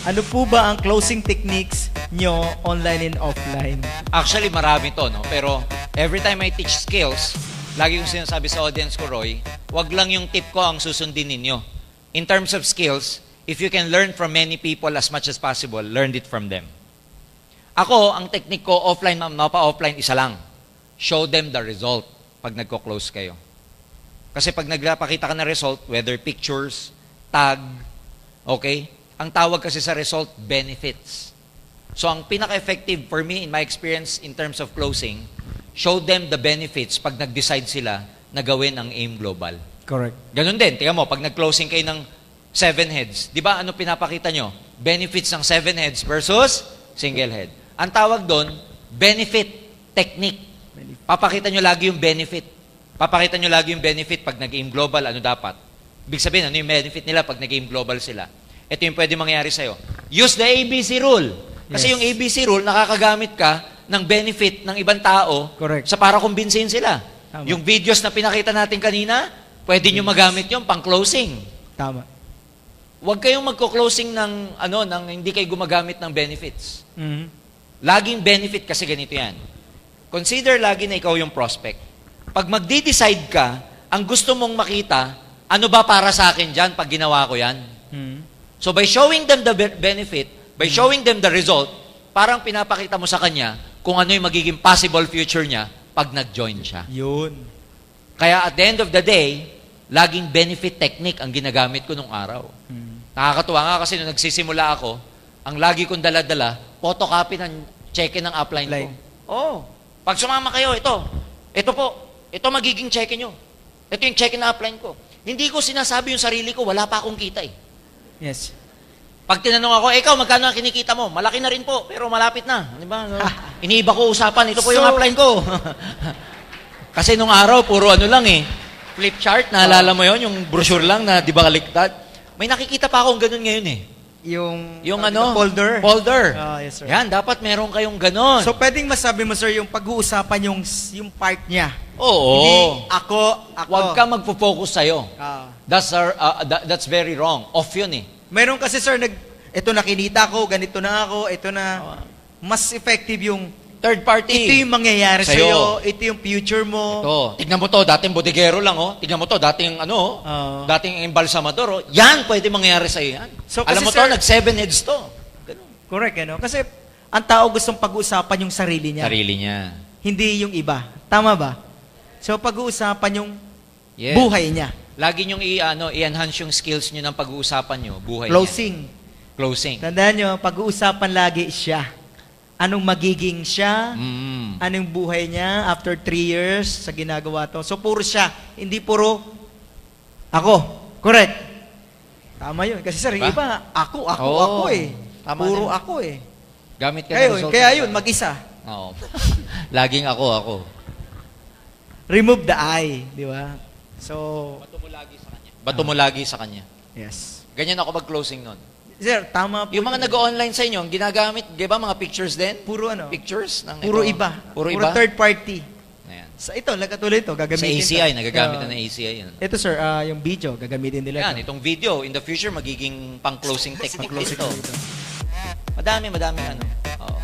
Ano po ba ang closing techniques nyo online and offline? Actually, marami to, no? Pero every time I teach skills, lagi kong sinasabi sa audience ko, Roy, wag lang yung tip ko ang susundin ninyo. In terms of skills, if you can learn from many people as much as possible, learn it from them. Ako, ang technique ko, offline, mapa-offline, isa lang. Show them the result pag nagko-close kayo. Kasi pag nagpakita ka ng result, whether pictures, tag, okay? Ang tawag kasi sa result, benefits. So, ang pinaka-effective for me, in my experience, in terms of closing, show them the benefits pag nag-decide sila na gawin ang AIM Global. Correct. Ganun din. Tingnan mo, pag nag-closing kayo ng 7 heads, di ba ano pinapakita nyo? Benefits ng 7 heads versus single head. Ang tawag doon, benefit technique. Papakita nyo lagi yung benefit. Papakita nyo lagi yung benefit pag nag-AIM Global, ano dapat? Ibig sabihin, ano yung benefit nila pag nag-AIM Global sila? Ito yung pwede mangyari sa'yo. Use the ABC rule. Kasi Yes. yung ABC rule, nakakagamit ka ng benefit ng ibang tao Correct. sa para kumbinsihin sila. Tama. Yung videos na pinakita natin kanina, pwede nyo magamit yung pang-closing. Tama. Huwag kayong magko-closing ng, ng hindi kayo gumagamit ng benefits. Mhm. Laging benefit kasi ganito yan. Consider lagi na ikaw yung prospect. Pag magde-decide ka, ang gusto mong makita, ano ba para sa akin dyan pag ginawa ko yan? Mhm. So by showing them the benefit, by showing them the result, parang pinapakita mo sa kanya kung ano yung magiging possible future niya pag nag-join siya. Yun. Kaya at the end of the day, laging benefit technique ang ginagamit ko nung araw. Mhm. Nakakatuwa nga kasi nung nagsisimula ako, ang lagi kong dala-dala, photocopy ng check-in ng upline ko. Line. Oh, pag sumama kayo, ito po, ito magiging check-in nyo. Ito yung check-in na upline ko. Hindi ko sinasabi yung sarili ko, wala pa akong kita eh. Yes. Pag tinanong ako, ikaw, magkano ang kinikita mo? Malaki na rin po, pero malapit na. Di ba? Iniiba ko usapan, ito po yung upline ko. Kasi nung araw, puro ano lang eh. Flip chart, naalala mo yon, yung brochure lang na di ba kaliktad? May nakikita pa akong ganun ngayon eh. Yung folder. Folder. Yes, sir. Yan, dapat meron kayong ganun. So, pwedeng masabi mo, sir, yung pag-uusapan yung part niya. Oo. Hindi ako. Huwag ka magpo-focus sa'yo. Ah. That's very wrong. Off yun eh. Meron kasi, sir, ito na kinita ko, ganito na ako, ito na. Mas effective yung, Third party. ito yung mangyayari Sa'yo. sa'yo, ito yung future mo. Ito. Tignan mo to, dating bodeguero lang, oh. Tignan mo to, dating dating embalsamador, oh. Yan, pwede mangyari sa'yo yan. So, Alam kasi, mo to, sir, nag-7 heads to. Ganun. Correct, ano? Kasi, ang tao gustong pag-uusapan yung sarili niya. Sarili niya. Hindi yung iba. Tama ba? So, pag-uusapan yung Yes. buhay niya. Lagi niyong i-enhance yung skills niyo ng pag-uusapan niyo, buhay Closing. niya. Closing. Tandaan nyo, pag-uusapan lagi siya. Anong magiging siya? Mm. Anong buhay niya after 3 years sa ginagawa to? So, puro siya. Hindi puro ako. Correct. Tama yun. Kasi sir, Diba? iba, ako Oo. eh. Tama Puro din. ako eh. Gamit ka Kaya, ng result. kaya yun, mag-isa. Oo. Laging ako. Remove the I. Di ba? So, Bato mo lagi sa kanya. yes. Ganyan ako mag-closing nun. Sir, tama po. Yung mga nag-online sa inyo, ang ginagamit, di ba mga pictures din? Puro ano? Pictures? Ng Puro ito. iba. Puro iba? third party. Ayan. Sa ito, katulad ito, Sa gagamitin ACI, to. nagagamit Yeah. na ng ACI yun. Ito sir, yung video, gagamitin nila. Yan, itong video, in the future, magiging pang-closing technique Pang-closing dito. dito. Madami ano. Oo.